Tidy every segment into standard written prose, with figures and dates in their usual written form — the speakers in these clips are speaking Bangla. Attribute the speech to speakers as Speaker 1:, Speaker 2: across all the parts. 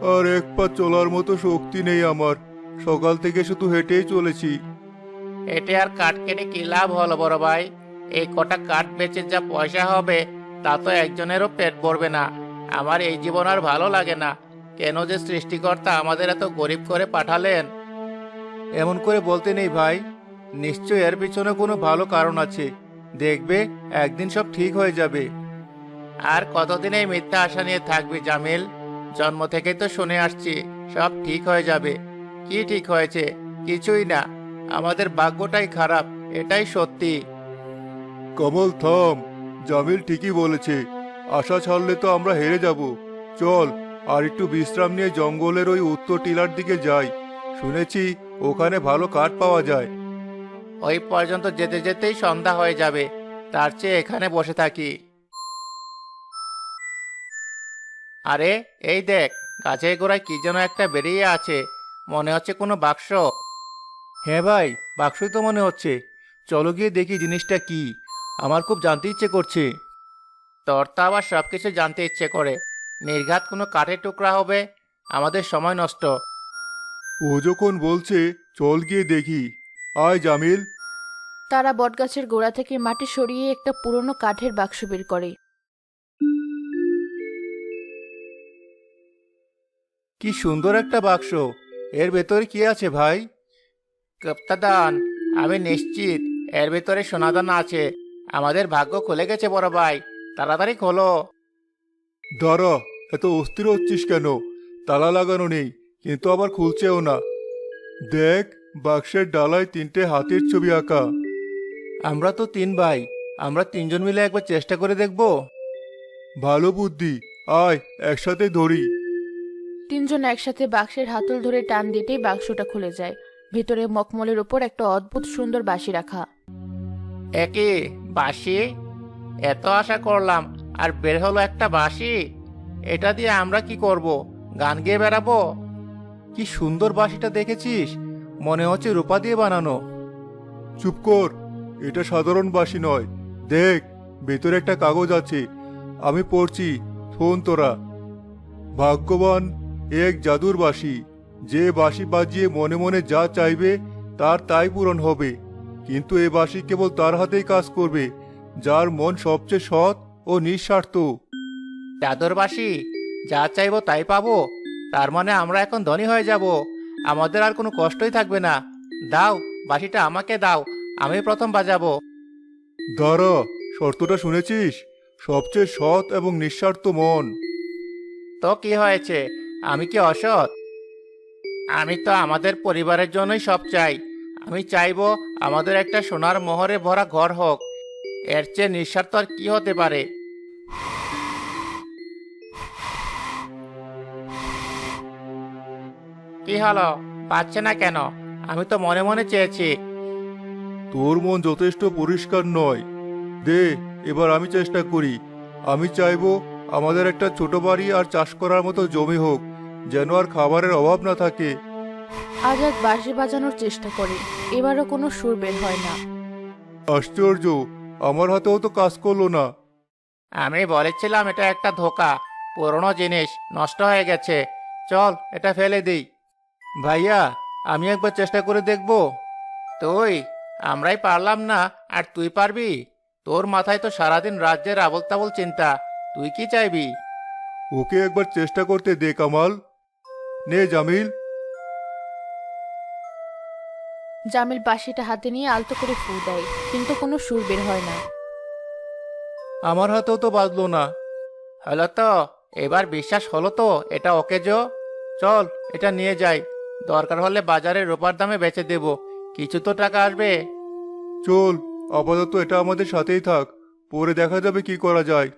Speaker 1: আর এক পা চলার মতো শক্তি নেই আমার। সকাল থেকে শুধু হেঁটেই চলেছি।
Speaker 2: এতে আর কাঠ কেটে কি লাভ হলো বড় ভাই? এই কটা কাঠ বেচে যা পয়সা হবে তা তো একজনেরও পেট ভরবে না। আমার এই জীবন আর ভালো লাগে না। কেন যে সৃষ্টিকর্তা আমাদের এত গরিব করে পাঠালেন?
Speaker 1: এমন করে বলতে নেই ভাই, নিশ্চয় এর পিছনে কোনো ভালো কারণ আছে। দেখবে একদিন সব ঠিক হয়ে যাবে।
Speaker 2: আর কতদিন এই মিথ্যা আশা নিয়ে থাকবি জামিল? জন্ম থেকেই তো শুনে আসছি সব ঠিক হয়ে যাবে। কি ঠিক হয়েছে? কিছুই না। আমাদের ভাগ্যটাই খারাপ, এটাই সত্যি।
Speaker 1: কমল থাম, জামিল ঠিকই বলেছে। আশা ছাড়লে তো আমরা হেরে যাব। চল আর একটু বিশ্রাম নিয়ে জঙ্গলের ওই উত্তর টিলার দিকে যাই। শুনেছি ওখানে ভালো কাঠ পাওয়া যায়।
Speaker 2: ওই পর্যন্ত যেতে যেতেই সন্ধ্যা হয়ে যাবে। তার চেয়ে এখানে বসে থাকি। আরে, এই দেখ, গাছের গোড়ায় কি যেন একটা বেরিয়ে আছে। মনে হচ্ছে কোনো বাক্স।
Speaker 1: হ্যাঁ ভাই, বাক্সই তো মনে হচ্ছে। চলো গিয়ে দেখি জিনিসটা কি। আমার খুব জানতে ইচ্ছে করছে।
Speaker 2: তোর তো আবার সবকিছু জানতে ইচ্ছে করে। নির্ঘাত কোনো কাঠের টুকরা হবে। আমাদের সময় নষ্ট।
Speaker 1: ও যখন বলছে চল গিয়ে দেখি। আয় জামিল।
Speaker 3: তারা বটগাছের গোড়া থেকে মাটি সরিয়ে একটা পুরনো কাঠের বাক্স বের করে।
Speaker 1: কি সুন্দর একটা বাক্স! এর ভেতরে কি আছে ভাই?
Speaker 2: গুপ্তধন। আমি নিশ্চিত এর ভিতরে সোনাদান আছে। আমাদের ভাগ্য খুলে গেছে বড় ভাই। তাড়াতাড়ি খোলো।
Speaker 1: দাঁড়া, এত অস্থির হচ্ছিস কেন? তালা লাগানো নেই, কিন্তু আবার খুলছেও না। দেখ, বাক্সের ডালায় 3টে হাতির ছবি আঁকা। আমরা তো 3 ভাই, আমরা 3জন মিলে একবার চেষ্টা করে দেখব। ভালো বুদ্ধি, আয় একসাথে ধরি।
Speaker 3: তিনজন একসাথে বাক্সের হাতল ধরে টান দিতেই বাক্সটা খুলে যায়। ভিতরে মখমলের উপর একটা অদ্ভুত সুন্দর বাঁশি রাখা।
Speaker 2: একে বাঁশি? এত আশা করলাম, আর বের হলো একটা বাঁশি। এটা দিয়ে আমরা কি করব? গান গেয়ে বেড়াবো?
Speaker 1: কি সুন্দর বাঁশিটা দেখেছিস? মনে হচ্ছে রূপা দিয়ে বানানো। চুপ কর, এটা সাধারণ বাঁশি নয়। দেখ, ভেতরে একটা কাগজ আছে। আমি পড়ছি, শোন তোরা। ভাগ্যবান এক জাদুর বাঁশি, যে বাঁশি বাজিয়ে মনে মনে যা চাইবে তার তাই পূরণ হবে। কিন্তু এ বাঁশি কেবল তার হাতেই কাজ করবে যার মন সবচেয়ে সৎ ও নিঃস্বার্থ।
Speaker 2: জাদুর বাঁশি? যা চাইবো তাই পাবো? তার মানে আমরা এখন ধনী হয়ে যাব। আমাদের আর কোনো কষ্টই থাকবে না। দাও, বাঁশিটা আমাকে দাও। আমি প্রথম বাজাবো।
Speaker 1: দাঁড়া, শর্তটা শুনেছিস? সবচেয়ে সৎ এবং নিঃস্বার্থ মন।
Speaker 2: তো কি হয়েছে? আমি কি অসৎ? আমি তো আমাদের পরিবারের জন্যই সব চাই। আমি চাইবো আমাদের একটা সোনার মোহরে ভরা ঘর হোক। এর চেয়ে নিঃস্বার্থ আর কি হতে পারে? কি হলো? পাচ্ছে না কেন? আমি তো মনে মনে চেয়েছি।
Speaker 1: তোর মন যথেষ্ট পরিষ্কার নয়। দে, এবার আমি চেষ্টা করি। আমি চাইবো আমাদের একটা ছোট বাড়ি আর চাষ করার মতো জমি হোক, যেন আর খাবারের অভাব না থাকে।
Speaker 3: আজাদ বাঁশি বাজানোর চেষ্টা করে। এবারও কোনো সুর বের হয় না।
Speaker 1: আশ্চর্য, আমার হাতেও তো কাজ করলো না।
Speaker 2: আমি বলেছিলাম এটা একটা ধোঁকা। পুরনো জিনিস নষ্ট হয়ে গেছে। চল, এটা ফেলে দিই।
Speaker 1: ভাইয়া, আমি একবার চেষ্টা করে দেখবো।
Speaker 2: তুই? আমরাই পারলাম না, আর তুই পারবি? তোর মাথায় তো সারাদিন রাজ্যের আবল তাবল চিন্তা। তুই কি চাইবি?
Speaker 1: ওকে একবার চেষ্টা করতে দে কামাল। নে জামিল।
Speaker 3: জামিল বাঁশিটা হাতে নিয়ে আলতো করে ফু দেয়, কিন্তু কোনো সুর বের হয় না।
Speaker 1: আমার হাতেও তো বাজলো না।
Speaker 2: হলো তো? এবার বিশ্বাস হলো তো এটা ওকে জো? চল, এটা নিয়ে যাই। দরকার হলে বাজারে রূপার দামে বেচে দেব। কিছু তো টাকা আসবে।
Speaker 1: চল, আপাতত এটা আমাদের সাথেই থাক। পরে দেখা যাবে কি করা যায়।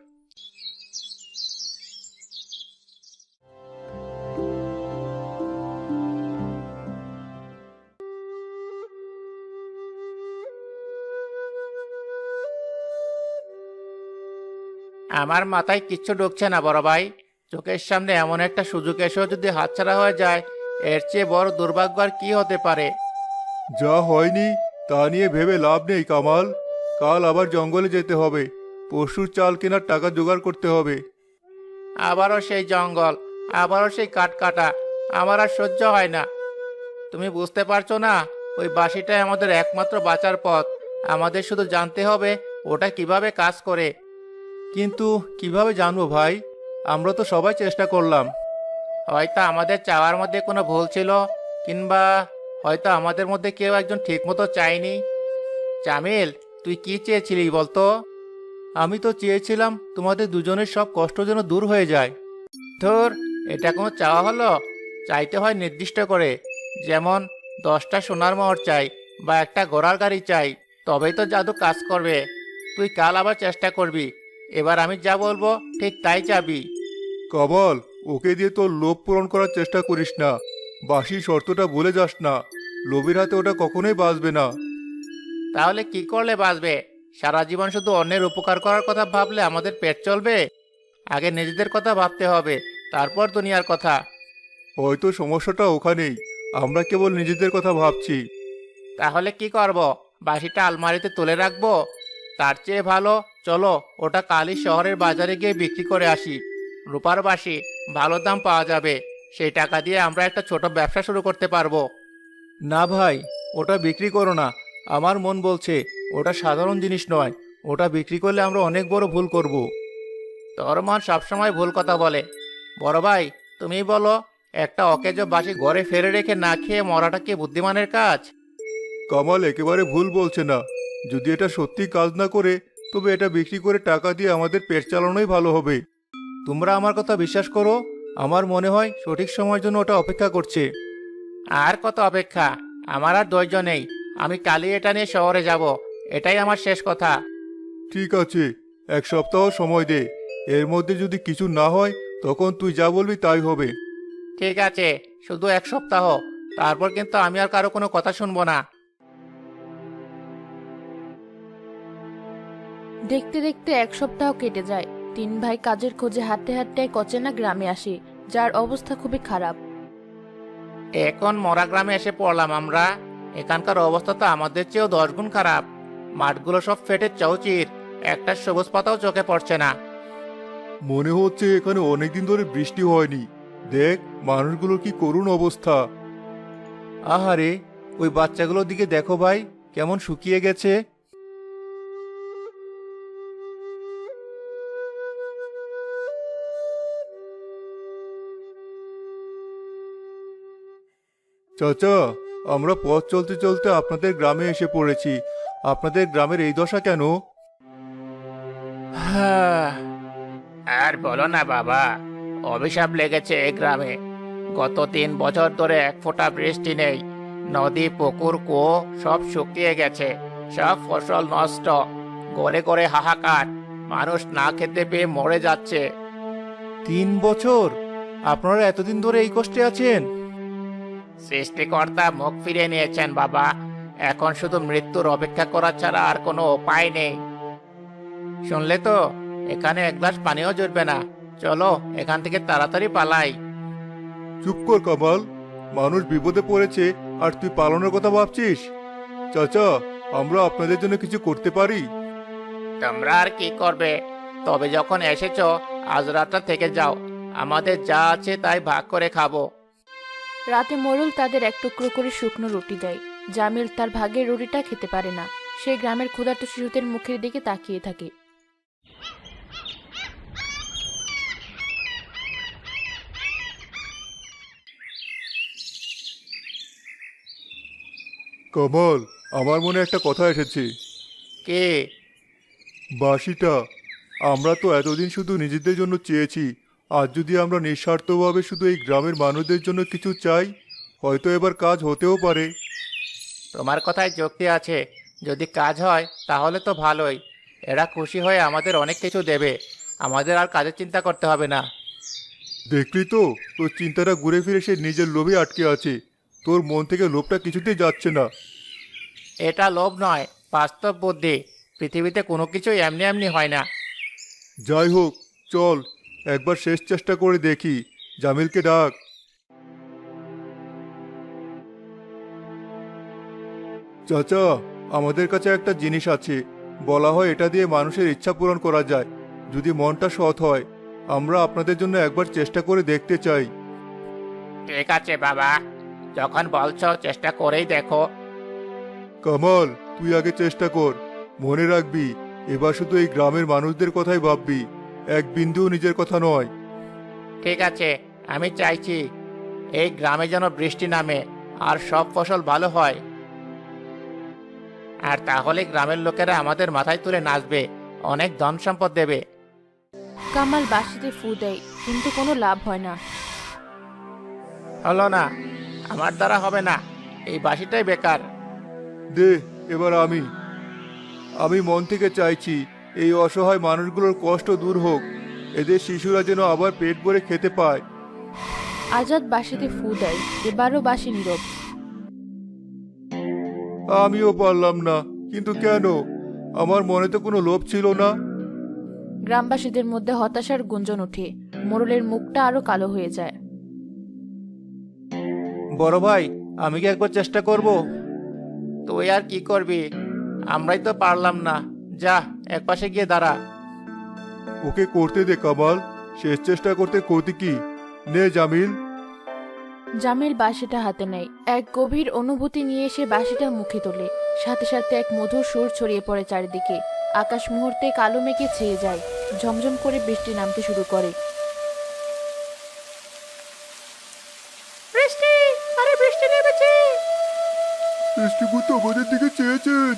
Speaker 2: আমার মাথায় কিচ্ছু ঢুকছে না বড় ভাই। চোখের সামনে এমন একটা সুযোগ এসেও যদি হাতছাড়া হয়ে যায়, এর চেয়ে বড় দুর্ভাগ্য আর কি হতে পারে?
Speaker 1: যা হয়নি তা নিয়ে ভেবে লাভ নেই কামাল। কাল আবার জঙ্গলে যেতে হবে। পরশুর চাল কেনার টাকা জোগাড় করতে হবে।
Speaker 2: আবারও সেই জঙ্গল। আবারও সেই কাঠ কাটা। আমার আর সহ্য হয় না। তুমি বুঝতে পারছো না, ওই বাঁশিটাই আমাদের একমাত্র বাঁচার পথ। আমাদের শুধু জানতে হবে ওটা কিভাবে কাজ করে।
Speaker 1: কিন্তু কিভাবে জানবো ভাই? আমরা তো সবাই চেষ্টা করলাম।
Speaker 2: হয়তো আমাদের চাওয়ার মধ্যে কোনো ভুল ছিল, কিংবা হয়তো আমাদের মধ্যে কেউ একজন ঠিকমতো চায়নি। জামিল, তুই কি চেয়েছিলি বলতো?
Speaker 1: আমি তো চেয়েছিলাম তোমাদের দুজনের সব কষ্ট যেন দূর হয়ে যায়।
Speaker 2: ধুর, এটা কোনো চাওয়া হলো? চাইতে হয় নির্দিষ্ট করে। যেমন 10টা সোনার মোহর চাই বা একটা ঘোড়ার গাড়ি চাই, তবেই তো জাদু কাজ করবে। তুই কাল আবার চেষ্টা করবি। এবার আমি যা বলবো ঠিক তাই চাবি।
Speaker 1: কমল, ওকে দিয়ে তোর লোভ পূরণ করার চেষ্টা করিস না। বাসি শর্তটা ভুলে যাস না। লোভের হাতে ওটা কখনোই বাঁচবে না।
Speaker 2: তাহলে কি করলে বাঁচবে? সারা জীবন শুধু অন্যের উপকার করার কথা ভাবলে আমাদের পেট চলবে? আগে নিজেদের কথা ভাবতে হবে, তারপর দুনিয়ার কথা।
Speaker 1: হয়তো সমস্যাটা ওখানেই। আমরা কেবল নিজেদের কথা ভাবছি।
Speaker 2: তাহলে কি করব? বাঁশিটা আলমারিতে তুলে রাখবো? তার চেয়ে ভালো, চলো ওটা কালই শহরের বাজারে গিয়ে বিক্রি করে আসি। রূপার বাঁশি, ভালো দাম পাওয়া যাবে। সেই টাকা দিয়ে আমরা একটা ছোট ব্যবসা শুরু করতে পারবো।
Speaker 1: না ভাই, ওটা বিক্রি করো না। আমার মন বলছে ওটা সাধারণ জিনিস নয়। ওটা বিক্রি করলে আমরা অনেক বড় ভুল করব।
Speaker 2: তোর মন সবসময় ভুল কথা বলে। বড় ভাই, তুমি বলো, একটা অকেজো বাঁশি ঘরে ফেলে রেখে না খেয়ে মরাটা কি বুদ্ধিমানের কাজ?
Speaker 1: কমল একেবারে ভুল বলছে না। যদি এটা সত্যি কাজ না করে, তবে এটা বিক্রি করে টাকা দিয়ে আমাদের পেট চালানোই ভালো হবে। তোমরা আমার কথা বিশ্বাস করো। আমার মনে হয় সঠিক সময়ের জন্য ওটা অপেক্ষা করছে।
Speaker 2: আর কত অপেক্ষা? আমার আর ধৈর্য নেই। আমি কালই এটা নিয়ে শহরে যাব। এটাই আমার শেষ কথা।
Speaker 1: ঠিক আছে, 1 সপ্তাহ সময় দে। এর মধ্যে যদি কিছু না হয়, তখন তুই যা বলবি তাই হবে।
Speaker 2: ঠিক আছে, শুধু 1 সপ্তাহ। তারপর কিন্তু আমি আর কারো কোনো কথা শুনবো না।
Speaker 3: দেখতে দেখতে 1 সপ্তাহ কেটে যায়। 3 ভাই কাজের খোঁজে হাঁটতে হাঁটতে এক অচেনা গ্রামে আসে, যার অবস্থা খুবই খারাপ।
Speaker 2: এখন মরা গ্রামে এসে পড়লাম আমরা। এখানকার অবস্থা তো আমাদের চেয়েও 10 গুণ খারাপ। মাঠগুলো সব ফেটে চৌচির, একটা সবুজ পাতাও চোখে পড়ছে না।
Speaker 1: মনে হচ্ছে এখানে অনেকদিন ধরে বৃষ্টি হয়নি। দেখ, মানুষগুলোর কি করুণ অবস্থা। আহারে, ওই বাচ্চাগুলোর দিকে দেখো ভাই, কেমন শুকিয়ে গেছে। চাচা, আমরা পথ চলতে চলতে আপনাদের গ্রামে এসে পড়েছি। আপনাদের গ্রামের এই দশা কেন?
Speaker 2: আর বলো না বাবা, অভিশাপ লেগেছে এই গ্রামে। গত 3 বছর ধরে এক ফোঁটা বৃষ্টি নেই। নদী, পুকুর, কুয়ো সব শুকিয়ে গেছে। সব ফসল নষ্ট। গড়ে গড়ে হাহাকার। মানুষ না খেতে পেয়ে মরে যাচ্ছে।
Speaker 1: 3 বছর? আপনারা এতদিন ধরে এই কষ্টে আছেন?
Speaker 2: সৃষ্টিকর্তা মুখ ফিরিয়ে নিয়েছেন বাবা। এখন শুধু মৃত্যুর অপেক্ষা করা ছাড়া আর কোনো উপায় নেই। শুনলে তো, এখানে এক গ্লাস পানিও জুটবে না। চলো এখান থেকে তাড়াতাড়ি পালাই।
Speaker 1: চুপ কর কামাল। মানুষ বিপদে পড়েছে আর তুই পালানোর কথা ভাবছিস? চাচা, আমরা আপনাদের জন্য কিছু করতে পারি।
Speaker 2: তোমরা আর কি করবে? তবে যখন এসেছো, আজ রাতটা থেকে যাও। আমাদের যা আছে তাই ভাগ করে খাবো।
Speaker 3: রাতে মোড়ল তাদের এক টুকরো করে শুকনো রুটি দেয়। জামিল তার ভাগের রুটিটা খেতে পারে না। সে গ্রামের ক্ষুধার্ত শিশুদের মুখের দিকে তাকিয়ে থাকে।
Speaker 1: কমল, আমার মনে একটা কথা এসেছে।
Speaker 2: কে?
Speaker 1: বাঁশিটা। আমরা তো এতদিন শুধু নিজেদের জন্য চেয়েছি। আজ যদি আমরা নিঃস্বার্থভাবে শুধু এই গ্রামের মানুষদের জন্য কিছু চাই, হয়তো এবার কাজ হতেও পারে।
Speaker 2: তোমার কথায় যুক্তি আছে। যদি কাজ হয় তাহলে তো ভালোই। এরা খুশি হয়ে আমাদের অনেক কিছু দেবে। আমাদের আর কাজের চিন্তা করতে হবে না।
Speaker 1: দেখলি তো, তোর চিন্তাটা ঘুরে ফিরে সে নিজের লোভে আটকে আছে। তোর মন থেকে লোভটা কিছুতেই যাচ্ছে না।
Speaker 2: এটা লোভ নয়, বাস্তব বুদ্ধি। পৃথিবীতে কোনো কিছুই এমনি এমনি হয় না।
Speaker 1: যাই হোক, চল একবার শেষ চেষ্টা করে দেখি। জামিলকে ডাক। চাচা, আমাদের কাছে একটা জিনিস আছে। বলা হয় এটা দিয়ে মানুষের ইচ্ছা পূরণ করা যায়, যদি মনটা সৎ হয়। আমরা আপনাদের জন্য একবার চেষ্টা করে দেখতে চাই।
Speaker 2: ঠিক আছে বাবা, যখন বলছো চেষ্টা করেই দেখো।
Speaker 1: কামাল, তুই আগে চেষ্টা কর। মনে রাখবি, এবার শুধু এই গ্রামের মানুষদের কথাই ভাববি, এক বিন্দুও নিজের কথা নয়।
Speaker 2: ঠিক আছে, আমি চাইছি এই গ্রামে যেন বৃষ্টি নামে আর সব ফসল ভালো হয়। আর তাহলে গ্রামের লোকেরা আমাদের মাথায় তুলে নাচবে, অনেক ধন সম্পদ দেবে।
Speaker 3: কামাল বাঁশিতে ফু দেয়, কিন্তু কোনো লাভ হয় না।
Speaker 2: হলো না, আমার দ্বারা হবে না, এই বাঁশিটাই বেকার।
Speaker 1: দে, এবার আমি মন থেকে চাইছি এই অসহায় মানুষগুলোর কষ্ট দূর হোক, এদের শিশুরা যেন আবার পেট ভরে খেতে পায়।
Speaker 3: আজাদ বাঁশিতে ফু দেয়, এবারও বাঁশি নীরব।
Speaker 1: আমিও পারলাম না, কিন্তু কেন? আমার মনে তো কোনো লোভ ছিল না।
Speaker 3: গ্রামবাসীদের মধ্যে হতাশার গুঞ্জন ওঠে, মোড়লের মুখটা আরো কালো হয়ে যায়।
Speaker 2: বড় ভাই, আমি কি একবার চেষ্টা করব? তুই আর কি করবি, আমরাই তো পারলাম না। যা, একপাশে গিয়ে দাঁড়া।
Speaker 1: ওকে করতে দে কামাল, শেষ চেষ্টা করতে ক্ষতি কি? নে জামিল।
Speaker 3: জামিল বাঁশিটা হাতে নেয়, এক গভীর অনুভূতি নিয়ে সে বাঁশিটা মুখে তোলে। সাথে সাথে এক মধুর সুর ছড়িয়ে পড়ে চারিদিকে। আকাশ মুহূর্তে কালো মেঘে ছেয়ে যায়, ঝমঝম করে বৃষ্টি নামতে শুরু করে। বৃষ্টি, আরে বৃষ্টি নেমেছে।
Speaker 1: বৃষ্টিপুত্র আমাদের দিকে চেয়েছেন।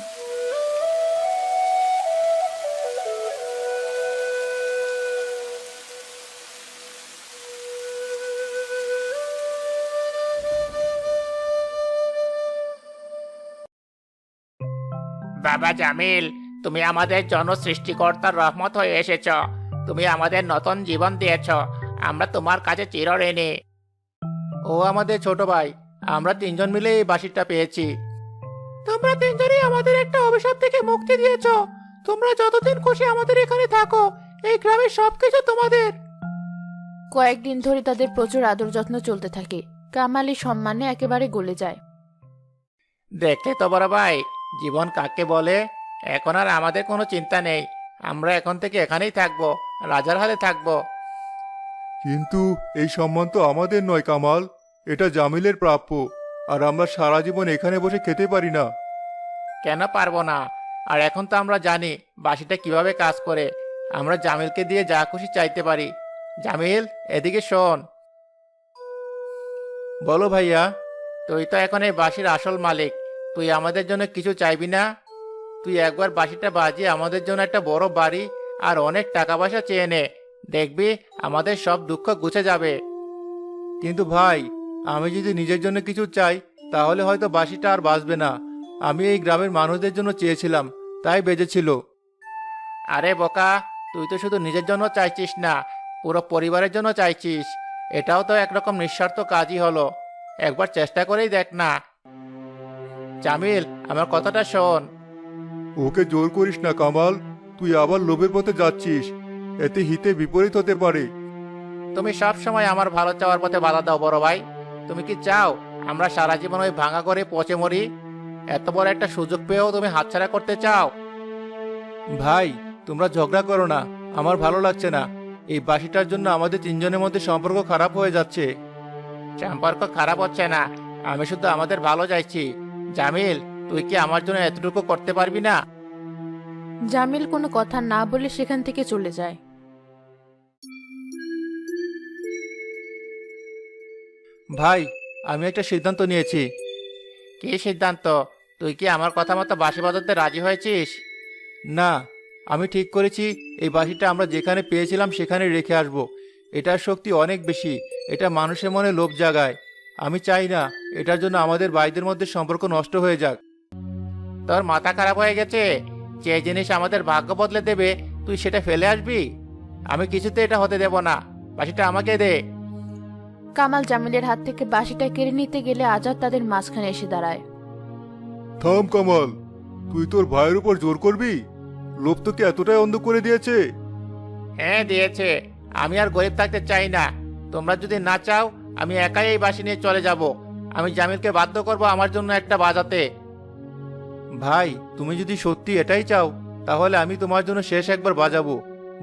Speaker 2: বাবা জামিল, তুমি আমাদের জন্য সৃষ্টিকর্তার রহমত হয়ে এসেছ। তুমি আমাদের নতুন জীবন দিয়েছ, আমরা তোমার কাছে চিরঋণী। ও আমাদের ছোট ভাই, আমরা তিনজন মিলে এই বাঁশিটা পেয়েছি। তোমরা তিনজনই আমাদের একটা অভিশাপ থেকে মুক্তি দিয়েছ। তোমরা যতদিন খুশি আমাদের এখানে থাকো, এই গ্রামের সবকিছু তোমাদের।
Speaker 3: কয়েকদিন ধরে তাদের প্রচুর আদর যত্ন চলতে থাকে। কামালি সম্মানে একেবারে গলে যায়।
Speaker 2: দেখলে তো বড় ভাই, জীবন কাকে বলে। এখন আর আমাদের কোনো চিন্তা নেই, আমরা এখন থেকে এখানেই থাকবো, রাজার হালে থাকবো।
Speaker 1: কিন্তু এই সম্মান তো আমাদের নয় কামাল, এটা জামিলের প্রাপ্য। আর আমরা সারা জীবন এখানে বসে খেতে পারি না।
Speaker 2: কেন পারবো না? আর এখন তো আমরা জানি বাঁশিটা কিভাবে কাজ করে। আমরা জামিলকে দিয়ে যা খুশি চাইতে পারি। জামিল, এদিকে শোন। বলো ভাইয়া, তুই তো এখন এই বাঁশির আসল মালিক, তুই আমাদের জন্য কিছু চাইবি না? তুই একবার বাঁশিটা বাজিয়ে আমাদের জন্য একটা বড় বাড়ি আর অনেক টাকা পয়সা চেয়ে নে, দেখবি আমাদের সব দুঃখ ঘুচে যাবে। কিন্তু ভাই, আমি যদি নিজের জন্য কিছু চাই, তাহলে হয়তো বাঁশিটা আর বাজবে না। আমি এই গ্রামের মানুষদের জন্য চেয়েছিলাম, তাই বেজেছিল। আরে বোকা, তুই তো শুধু নিজের জন্য চাইছিস না, পুরো পরিবারের জন্য চাইছিস। এটাও তো একরকম নিঃস্বার্থ কাজই হলো। একবার চেষ্টা করেই দেখ না। জামিল, আমার কথাটা শোন।
Speaker 1: ওকে জোর করিস না কামাল, তুই আবার লোভের পথে যাচ্ছিস, এতে হিতে বিপরীত হতে পারে।
Speaker 2: তুমি সব সময় আমার ভালো চাওয়ার পথে বাধা দাও বড় ভাই। তুমি কি চাও আমরা সারা জীবন ওই ভাঙা করে পচে মরি? এত বড় একটা সুযোগ পেয়েও তুমি হাতছাড়া করতে চাও? ভাই, তোমরা ঝগড়া করো না, আমার ভালো লাগছে না। এই বাঁশিটার জন্য আমাদের তিনজনের মধ্যে সম্পর্ক খারাপ হয়ে যাচ্ছে। সম্পর্ক খারাপ হচ্ছে না, আমি শুধু আমাদের ভালো চাইছি। জামিল, তুই কি আমার জন্য এতটুকু করতে পারবি না?
Speaker 3: জামিল কোনো কথা না বলে সেখান থেকে চলে যায়।
Speaker 2: ভাই, আমি একটা সিদ্ধান্ত নিয়েছি। কি সিদ্ধান্ত? তুই কি আমার কথা মতো বাঁশি বাজাতে রাজি হয়েছিস? না, আমি ঠিক করেছি এই বাঁশিটা আমরা যেখানে পেয়েছিলাম সেখানে রেখে আসব। এটার শক্তি অনেক বেশি, এটা মানুষের মনে লোভ জাগায়। আমি চাই না এটার জন্য আমাদের ভাইদের মধ্যে সম্পর্ক নষ্ট হয়ে যাক। তোর মাথা খারাপ হয়ে গেছে? যে জিনিস আমাদের ভাগ্য বদলে দেবে তুই সেটা ফেলে আসবি? আমি কিছুতে এটা হতে দেব না, বাঁশিটা আমাকে দে।
Speaker 3: কামাল জামিলের হাত থেকে বাঁশিটা কেড়ে নিতে গেলে আজাদ তাদের মাঝখানে এসে দাঁড়ায়।
Speaker 1: থাম কামাল, তুই তোর ভাইয়ের উপর জোর করবি? লোভ তোকে এতটাই অন্ধ করে দিয়েছে?
Speaker 2: হ্যাঁ দিয়েছে, আমি আর গরিব থাকতে চাই না। তোমরা যদি না চাও, আমি একাই এই বাঁশি নিয়ে চলে যাব। আমি জামিলকে বাধ্য করব আমার জন্য একটা বাজাতে। ভাই, তুমি যদি সত্যি এটাই চাও, তাহলে আমি তোমার জন্য শেষ একবার বাজাবো।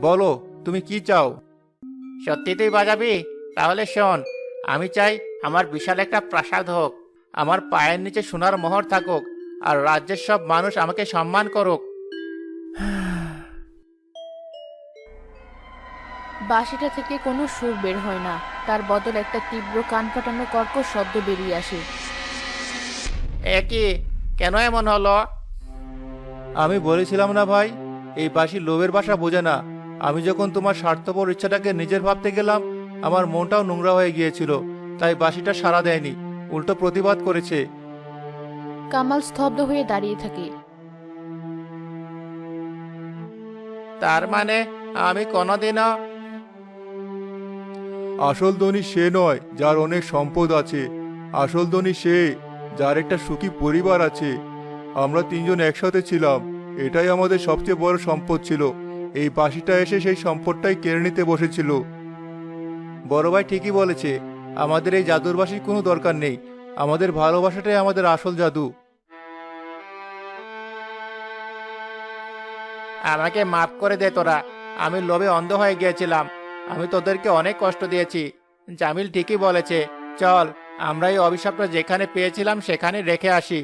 Speaker 2: বলো, তুমি কি চাও? সত্যি তুই বাজাবি? তাহলে শোন, আমি চাই আমার বিশাল একটা প্রাসাদ হোক, আমার পায়ের নিচে সোনার মোহর থাকুক, আর রাজ্যের সব মানুষ আমাকে সম্মান করুক।
Speaker 3: বাঁশিটা থেকে কোনো সুর বের হয় না, তার বদল একটা তীব্র কান ফাটানো কর্কশ শব্দ বেরিয়ে আসে।
Speaker 2: এ কি, কেন এমন হলো?
Speaker 1: আমি বলেছিলাম না ভাই, এই বাঁশি লোভের বাসা বোঝে না। আমি যখন তোমার স্বার্থপর ইচ্ছাটাকে নিজের ভাবতে গেলাম, আমার মনটাও নোংরা হয়ে গিয়েছিল, তাই বাঁশিটা সাড়া দেয়নি, উল্টো প্রতিবাদ করেছে।
Speaker 3: কামাল স্তব্ধ হয়ে দাঁড়িয়ে থাকে।
Speaker 2: তার মানে আমি কোনোদিনও...
Speaker 1: আসল ধনী সে নয় যার অনেক সম্পদ আছে, আসল ধনী সে যার একটা সুখী পরিবার আছে। আমরা তিনজন একসাথে ছিলাম, এটাই আমাদের সবচেয়ে বড় সম্পদ ছিল। এই বাঁশিটা এসে সেই সম্পদটাই কেড়ে নিতে বসেছিল। বড় ভাই ঠিকই বলেছে, আমাদের এই জাদুর বাঁশির কোনো দরকার নেই, আমাদের ভালোবাসাটাই আমাদের আসল জাদু।
Speaker 2: আমাকে মাফ করে দে তোরা, আমি লোভে অন্ধ হয়ে গিয়েছিলাম, আমি তোদেরকে অনেক কষ্ট দিয়েছি। জামিল ঠিকই বলেছে, চল আমরা এই অভিশাপটা যেখানে পেয়েছিলাম সেখানে রেখে আসি।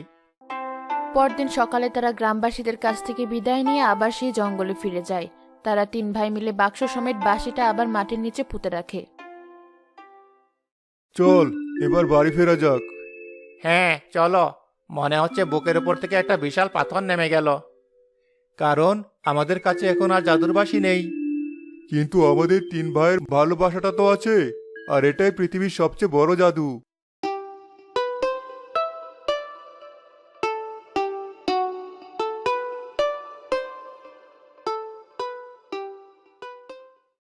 Speaker 3: পরদিন সকালে তারা গ্রামবাসীদের কাছ থেকে বিদায় নিয়ে আবার সেই জঙ্গলে ফিরে যায়। তারা তিন ভাই মিলে বাক্স সমেত বাঁশিটা আবার মাটির নিচে পুঁতে রাখে।
Speaker 1: চল এবার বাড়ি ফেরা যাক।
Speaker 2: হ্যাঁ চলো, মনে হচ্ছে বুকের উপর থেকে একটা বিশাল পাথর নেমে গেল।
Speaker 1: কারণ আমাদের কাছে এখন আর জাদুর বাঁশি নেই। কিন্তু আমাদের তিন ভাইয়ের ভালোবাসাটা তো আছে, আর এটাই পৃথিবীর সবচেয়ে বড় জাদু।